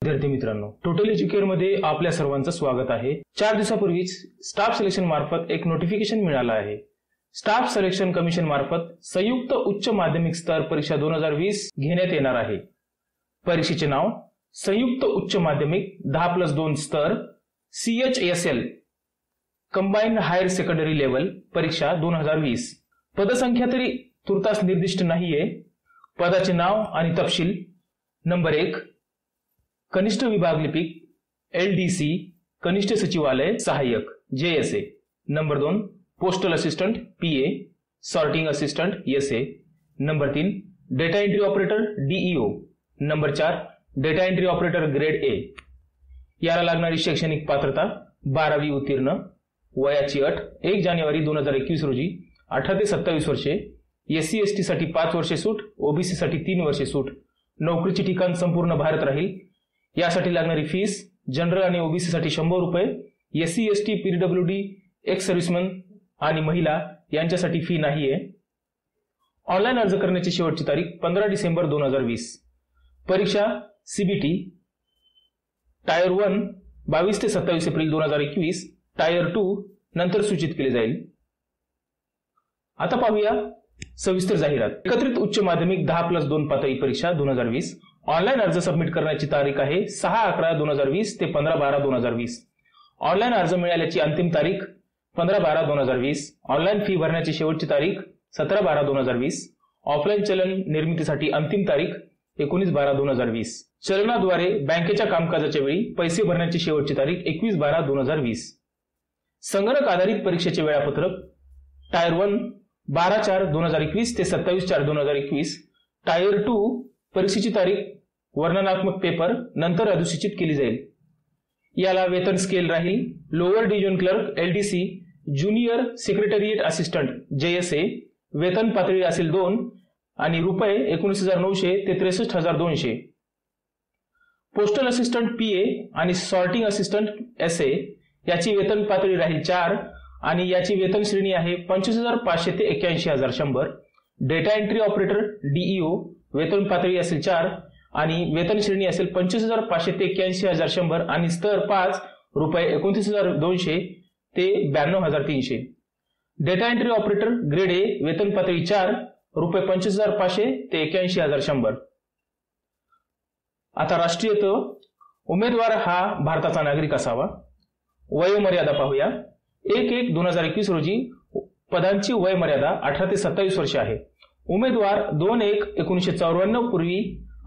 विद्यार्थी मित्रांनो, total Educare मध्ये आपल्या सर्वांचं स्वागत आहे। 4 दिवसापूर्वीच स्टाफ सिलेक्शन मार्फत एक नोटिफिकेशन मिळालं आहे। स्टाफ सिलेक्शन कमिशन मार्फत संयुक्त उच्च माध्यमिक स्तर परीक्षा 2020 घेण्यात येणार आहे। परीक्षेचे नाव संयुक्त उच्च माध्यमिक 10+2 स्तर CHSL combined higher secondary level परीक्षा 2020। पदसंख्या तरी तुर्तास निर्दिष्ट नाहीये। पदाचे नाव आणि तपशील: नंबर 1 कनिष्ठ विभाग लिपिक LDC कनिष्ठ सचिवालय सहाय्यक JSA। Number 2 postal assistant PA sorting assistant SA। Number 3 data entry operator DEO। Number 4 data entry operator grade A। याला लागणारी शैक्षणिक पात्रता 12वी उत्तीर्ण। वयाची अट 1 जानेवारी 2021 रोजी 18 ते 27 वर्षे। SC ST साठी 5 वर्षे सूट, OBC साठी 3 वर्षे सूट। नोकरीचे ठिकाण संपूर्ण भारत राहील। यासाठी लागणारी फीस जनरल आणि OBC साठी 100 रुपये, SC ST PWD x serviceman आणि महिला यांच्यासाठी फी नाहीये। ऑनलाईन अर्ज करण्याची शेवटची तारीख 15 डिसेंबर 2020। परीक्षा CBT टायर 1 22 ते 27 एप्रिल 2021, टायर 2 नंतर सूचित केले जाईल। आता पाहूया सविस्तर जाहिरात। एकत्रित उच्च माध्यमिक 10+2 पातळी परीक्षा 2020 ऑनलाईन अर्ज सबमिट करण्याची तारीख आहे 6/11/2020 ते 15/12/2020। ऑनलाईन अर्ज मिळाल्याची अंतिम तारीख 15/12/2020। ऑनलाईन फी भरण्याची शेवटची तारीख 17/12/2020। ऑफलाईन चलन निर्मितीसाठी अंतिम तारीख 19/12/2020। चलनाद्वारे बँकेच्या कामकाजाच्या वेळी पैसे भरण्याची शेवटची तारीख 21/12/2020। संगणक आधारित परीक्षेचे वेळापत्रक: टायर 1 12/4/2021 ते 27/4/2021। टायर 2 परीक्षेची तारीख वर्णनात्मक पेपर नंतर अधिसूचित केली जाईल। याला वेतन स्केल राहील: lower division clerk LDC junior secretariat assistant JSA वेतन पातळी असेल 2 आणि रुपये 19,900 ते 63,200। पोस्टल असिस्टंट PA आणि सॉर्टिंग असिस्टंट SA याची वेतन पातळी राहील 4 आणि याची वेतन श्रेणी आहे 25,500 ते 81,100। डेटा एंट्री ऑपरेटर DEO वेतन पातळी असेल 4 आणि वेतन श्रेणी असेल 25,500 ते 81,100 आणि स्तर 5 रुपये 29,200 ते 92,300। Data entry operator grade A वेतन पातळी 4 रुपये 25,500 ते 81,100। आता राष्ट्रीयत्व: उमेदवार हा भारताचा नागरिक असावा। वयोमर्यादा पाहूया। 1/1/2021 रोजी पदांची वयमर्यादा 18 ते 27 वर्षे आहे। उमेदवार 2/1/1994 पूर्वी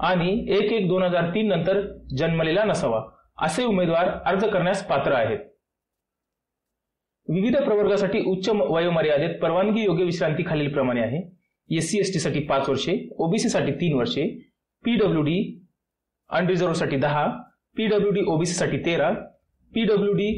आणि 1/1/2003 नंतर जन्मलेला नसावा असे उमेदवार अर्ज करण्यास पात्र आहेत। विविध प्रवर्गासाठी उच्च वयोमर्यादेत परवानगी योग्य विश्रांती खालीलप्रमाणे आहे: SC ST साठी 5 वर्षे, OBC साठी 3 वर्षे, PWD अनरिझर्व्ड साठी 10, PWD OBC साठी 13, PWD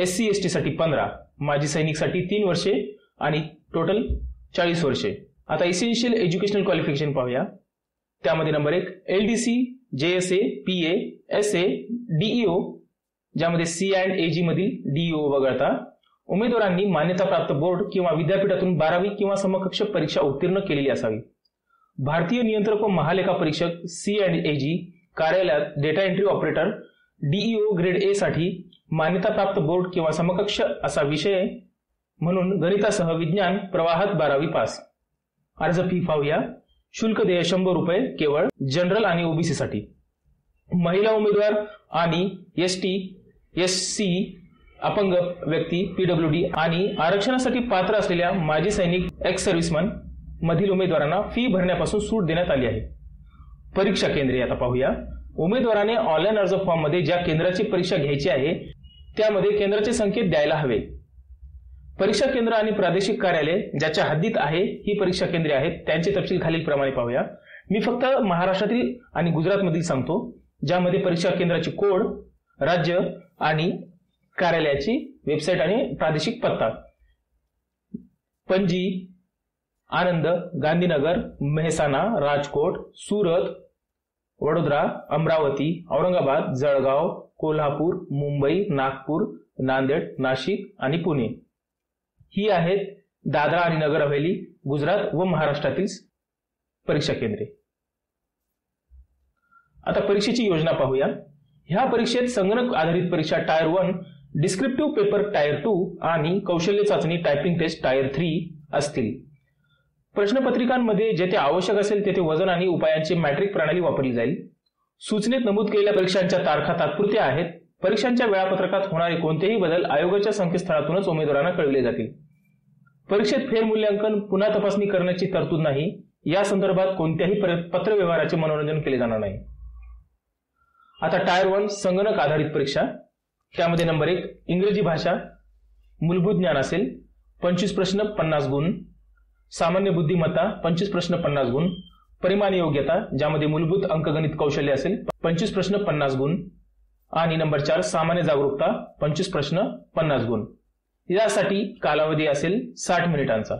SC ST साठी 15, माजी सैनिक साठी 3 वर्षे आणि टोटल 40 वर्षे। आता इसेन्शियल एज्युकेशनल क्वालिफिकेशन पाहूया। त्यामध्ये number 1 LDC JSA PA SA DEO ज्यामध्ये C and AG मधील DEO वगळता उमेदवारांनी मान्यताप्राप्त बोर्ड किंवा विद्यापीठातून 12वी किंवा समकक्ष परीक्षा उत्तीर्ण केलेली असावी। भारतीय नियंत्रक व महालेखा परीक्षक C and AG कार्यालयात data entry operator DEO grade A साठी मान्यताप्राप्त बोर्ड किंवा समकक्ष असा विषय म्हणून गणितासह विज्ञान प्रवाहात 12वी पास। अर्ज फी पाहूया। शुल्क देय 100 रुपये केवळ जनरल आणि OBC साठी। महिला उमेदवार आणि ST SC अपंग व्यक्ती PWD आणि आरक्षणासाठी पात्र असलेल्या माजी सैनिक एक्स सर्व्हिसमन मधील उमेदवारांना फी भरण्यापासून सूट देण्यात आली आहे। परीक्षा केंद्रे आता पाहूया। उमेदवाराने ऑनलाईन अर्ज फॉर्म मध्ये ज्या केंद्राची परीक्षा घ्यायची आहे त्यामध्ये केंद्राचे संकेत द्यायला हवे। परीक्षा केंद्र आणि प्रादेशिक कार्यालय ज्याच्या हद्दीत आहे ही परीक्षा केंद्रे आहेत त्यांचे तपशील खालीलप्रमाणे पाहूया। मी फक्त महाराष्ट्रातील आणि गुजरातमधील सांगतो, ज्यामध्ये परीक्षा केंद्राची कोड, राज्य आणि कार्यालयाची वेबसाईट आणि प्रादेशिक पत्ता: पणजी, आनंद, गांधीनगर, मेहसाणा, राजकोट, सुरत, वडोदरा, अमरावती, औरंगाबाद, जळगाव, कोल्हापूर, मुंबई, नागपूर, नांदेड, नाशिक आणि पुणे ही आहेत दादरा आणि नगर हवेली, गुजरात व महाराष्ट्रातील परीक्षा केंद्रे। आता परीक्षेची योजना पाहूया। ह्या परीक्षेत संगणक आधारित परीक्षा टायर 1, डिस्क्रिप्टिव्ह पेपर टायर 2 आणि कौशल्य चाचणी टायपिंग टेस्ट टायर 3 असतील. प्रश्नपत्रिकांमध्ये जेथे आवश्यक असेल तेथे वजन आणि उपायांची मॅट्रिक प्रणाली वापरली जाईल. सूचनेत नमूद केलेल्या परीक्षांच्या तारखा तात्पुरत्या आहेत. परीक्षांच्या वेळापत्रकात होणारे कोणतेही बदल आयोगाच्या संकेतस्थळातूनच उमेदवारांना कळविले जातील. परीक्षेत फेरमूल्यांकन पुन्हा तपासणी करण्याची तरतूद नाही. या संदर्भात कोणत्याही पत्रव्यवहाराचे मनोरंजन केले जाणार नाही. आता टायर 1 संगणक आधारित परीक्षा. त्यामध्ये नंबर 1 इंग्रजी भाषा मूलभूत ज्ञान असेल, 25 प्रश्न 50 गुण. सामान्य बुद्धिमत्ता 25 प्रश्न 50 गुण. परिमाण योग्यता ज्यामध्ये मूलभूत अंकगणित कौशल्य असेल 25 प्रश्न 50 गुण. आणि नंबर 4 सामान्य जागरूकता 25 प्रश्न 50 गुण. यासाठी कालावधी असेल 60 मिनिटांचा.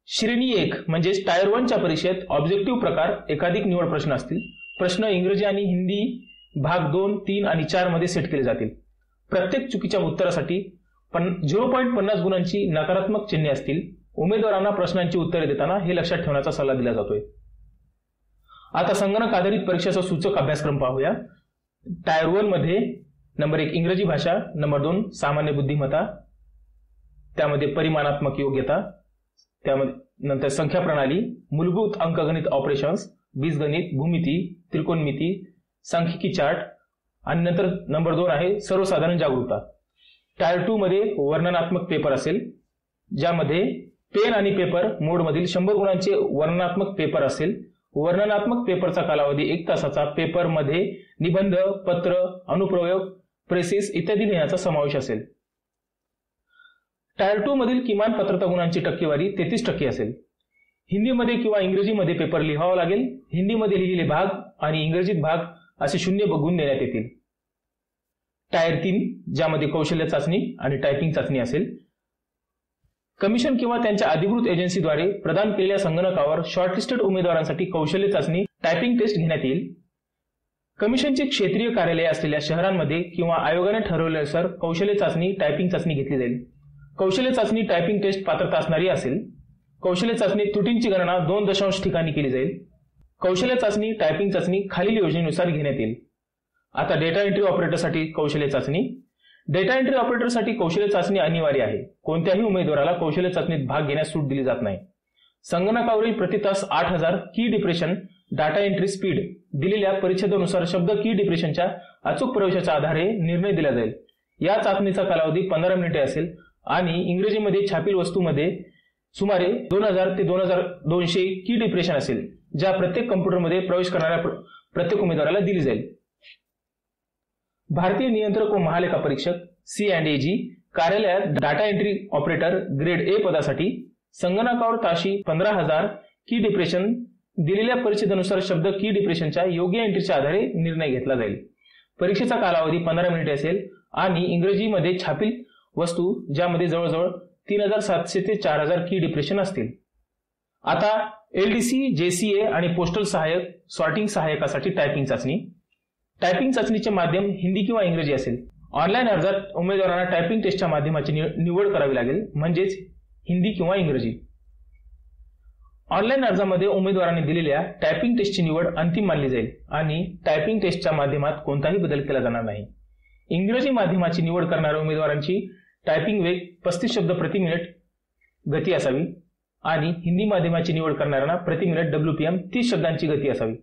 श्रेणी 1 म्हणजे टायर 1 च्या परीक्षेत ऑब्जेक्टिव्ह प्रकार एकाधिक निवड प्रश्न असतील. प्रश्न इंग्रजी आणि हिंदी भाग 2, 3 आणि 4 मध्ये सेट केले जातील. प्रत्येक चुकीच्या उत्तरासाठी 0.50 गुणांची नकारात्मक चिन्हे असतील. उमेदवारांना प्रश्नांची उत्तरे देताना हे लक्षात ठेवण्याचा सल्ला दिला जातोय. आता संगणक आधारित परीक्षेचा सूचक अभ्यासक्रम पाहूया. टायर 1 मध्ये नंबर 1 इंग्रजी भाषा, नंबर 2 सामान्य बुद्धिमत्ता, त्यामध्ये परिमाणात्मक योग्यता, त्यामध्ये नंतर संख्या प्रणाली, मूलभूत अंकगणित ऑपरेशन्स, बीजगणित, भूमिती, त्रिकोणमिती, सांख्यिकी चार्ट आणि नंतर नंबर 2 आहे सर्वसाधारण जागरूकता. टायर 2 मध्ये वर्णनात्मक पेपर असेल, ज्यामध्ये पेन आणि पेपर मोडमधील 100 गुणांचे वर्णनात्मक पेपर असेल. वर्णनात्मक पेपरचा कालावधी 1 तासाचा. पेपरमध्ये निबंध, पत्र, अनुप्रयोग, प्रेसेस इत्यादी लिहिण्याचा समावेश असेल. टायर 2 मधील किमान पात्रता गुणांची टक्केवारी 33% असेल. हिंदीमध्ये किंवा इंग्रजीमध्ये पेपर लिहावा लागेल. हिंदीमध्ये लिहिलेले भाग आणि इंग्रजीत भाग असे 0 गुण देण्यात येतील. टायर 3 ज्यामध्ये कौशल्य चाचणी आणि टायपिंग चाचणी असेल. कमिशन किंवा त्यांच्या अधिकृत एजन्सीद्वारे प्रदान केलेल्या संगणकावर शॉर्टलिस्टेड उमेदवारांसाठी कौशल्य चाचणी टायपिंग टेस्ट घेण्यात येईल. कमिशनचे क्षेत्रीय कार्यालय असलेल्या शहरांमध्ये किंवा आयोगाने ठरवल्यानुसार कौशल्य चाचणी टायपिंग चाचणी घेतली जाईल. कौशल्य चाचणी टायपिंग टेस्ट पात्रता असणारी असेल. कौशल्य चाचणी त्रुटींची गणना 2 दशांश ठिकाणी केली जाईल. कौशल्य चाचणी टायपिंग चाचणी खालील योजनेनुसार घेण्यात येईल. आता डेटा एंट्री ऑपरेटरसाठी कौशल्य चाचणी. डेटा एंट्री ऑपरेटरसाठी कौशल्य चाचणी अनिवार्य आहे. कोणत्याही उमेदवाराला कौशल्य चाचणीत भाग घेण्यास सूट दिली जात नाही. संगणकावरील प्रति तास 8000 की डिप्रेशन डाटा एंट्री स्पीड दिलेल्या परिच्छेदानुसार शब्द की डिप्रेशनच्या अचूक प्रवेशाच्या आधारे निर्णय दिला जाईल. या चाचणीचा कालावधी 15 मिनिटे असेल आणि इंग्रजीमध्ये छापील वस्तूमध्ये सुमारे 2000 ते 2200 की डिप्रेशन असेल, ज्या प्रत्येक कम्प्युटरमध्ये प्रवेश करणाऱ्या प्रत्येक उमेदवाराला दिली जाईल. भारतीय नियंत्रक व महालेखा परीक्षक C&AG कार्यालयात data entry operator grade A पदासाठी संगणकावर ताशी 15000 की डिप्रेशन दिलेल्या परिच्छेदानुसार शब्द की डिप्रेशनच्या योग्य एंट्रीच्या आधारे निर्णय घेतला जाईल. परीक्षेचा कालावधी 15 मिनिटे असेल आणि इंग्रजीमध्ये छापील वस्तू ज्यामध्ये जवळजवळ 3700 ते 4000 की डिप्रेशन असतील. आता LDC, JCA आणि पोस्टल सहाय्यक सॉर्टिंग सहाय्यकासाठी टायपिंग चाचणी. टायपिंग चाचणीचे माध्यम हिंदी किंवा इंग्रजी असेल. ऑनलाईन अर्जात उमेदवारांना टायपिंग टेस्टच्या माध्यमाची निवड करावी लागेल, म्हणजेच हिंदी किंवा इंग्रजी. ऑनलाईन अर्जामध्ये उमेदवारांनी दिलेल्या टायपिंग टेस्टची निवड अंतिम मानली जाईल आणि टायपिंग टेस्टच्या माध्यमात कोणताही बदल केला जाणार नाही. इंग्रजी माध्यमाची निवड करणाऱ्या उमेदवारांची टायपिंग वेग 35 शब्द प्रति मिनिट गती असावी आणि हिंदी माध्यमाची निवड करणाऱ्यांना प्रति मिनिट WPM 30 शब्दांची गती असावी.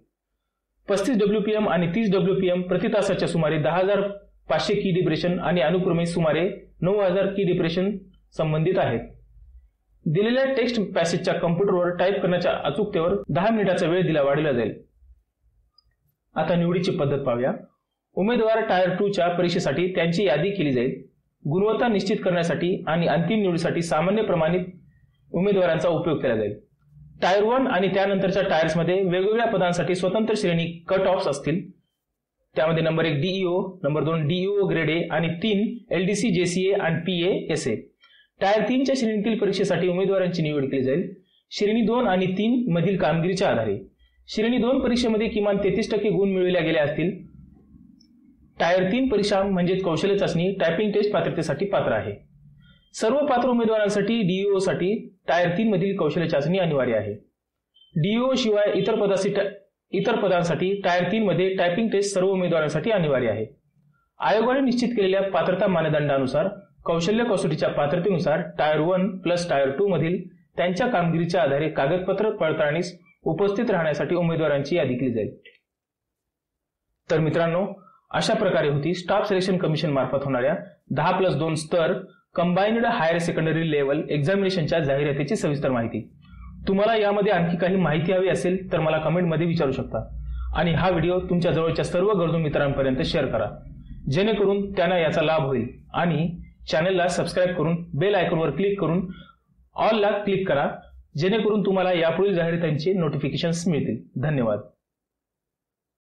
35 WPM आणि 30 WPM प्रति तासाच्या सुमारे 10500 की डिप्रेशन आणि अनुक्रमे सुमारे 9000 की डिप्रेशन संबंधित आहेत. दिलेल्या टेक्स्ट पॅसेजच्या कम्प्युटरवर टाईप करण्याच्या अचूकतेवर 10 मिनिटाचा वेळ वाढवला जाईल. आता निवडीची पद्धत पाहूया. उमेदवार टायर 2 च्या परीक्षेसाठी त्यांची यादी केली जाईल. गुणवत्ता निश्चित करण्यासाठी आणि अंतिम निवडीसाठी सामान्य प्रमाणित उमेदवारांचा उपयोग केला जाईल. टायर 1 आणि त्यानंतरच्या टायर्समध्ये वेगवेगळ्या पदांसाठी स्वतंत्र श्रेणी कट ऑफ्स असतील. त्यामध्ये number 1 DEO, number 2 DEO grade A आणि 3 LDC, JCA आणि PA SA. टायर 3 च्या श्रेणीतील परीक्षेसाठी उमेदवारांची निवड केली जाईल श्रेणी 2 आणि 3 मधील कामगिरीच्या आधारे. श्रेणी 2 परीक्षेमध्ये किमान 33% गुण मिळविल्या गेले असतील. टायर 3 परीक्षा म्हणजेच कौशल्य चाचणी टायपिंग टेस्ट पात्रतेसाठी पात्र आहे. सर्व पात्र उमेदवारांसाठी DEO साठी टायर 3 मधील कौशल्य चाचणी अनिवार्य आहे. DEO शिवाय इतर पदासाठी इतर पदांसाठी टायर 3 मध्ये टायपिंग टेस्ट सर्व उमेदवारांसाठी अनिवार्य आहे। आयोगाने निश्चित केलेल्या पात्रता मानदंडानुसार कौशल्य कसोटीच्या पात्रतेनुसार टायर 1 प्लस टायर 2 मधील त्यांच्या कामगिरीच्या आधारे कागदपत्र पडताळणीस उपस्थित राहण्यासाठी उमेदवारांची यादी केली जाईल। तर मित्रांनो, अशा प्रकारे होती स्टाफ सिलेक्शन कमिशन मार्फत होणाऱ्या 10+2 स्तर कंबाइंड हायर सेकंडरी लेवल एक्झामिनेशनच्या जाहिरातीची सविस्तर माहिती। तुम्हाला यामध्ये आणखी काही माहिती हवी असेल तर मला कमेंटमध्ये विचारू शकता आणि हा व्हिडिओ तुमच्या जवळच्या सर्व गरजू मित्रांपर्यंत शेअर करा, जेणेकरून त्यांना याचा लाभ होईल। आणि चॅनलला सबस्क्राईब करून बेल आयकॉनवर क्लिक करून ऑल ला क्लिक करा, जेणेकरून तुम्हाला यापुढील जाहिरातींचे नोटिफिकेशन्स मिळतील। धन्यवाद।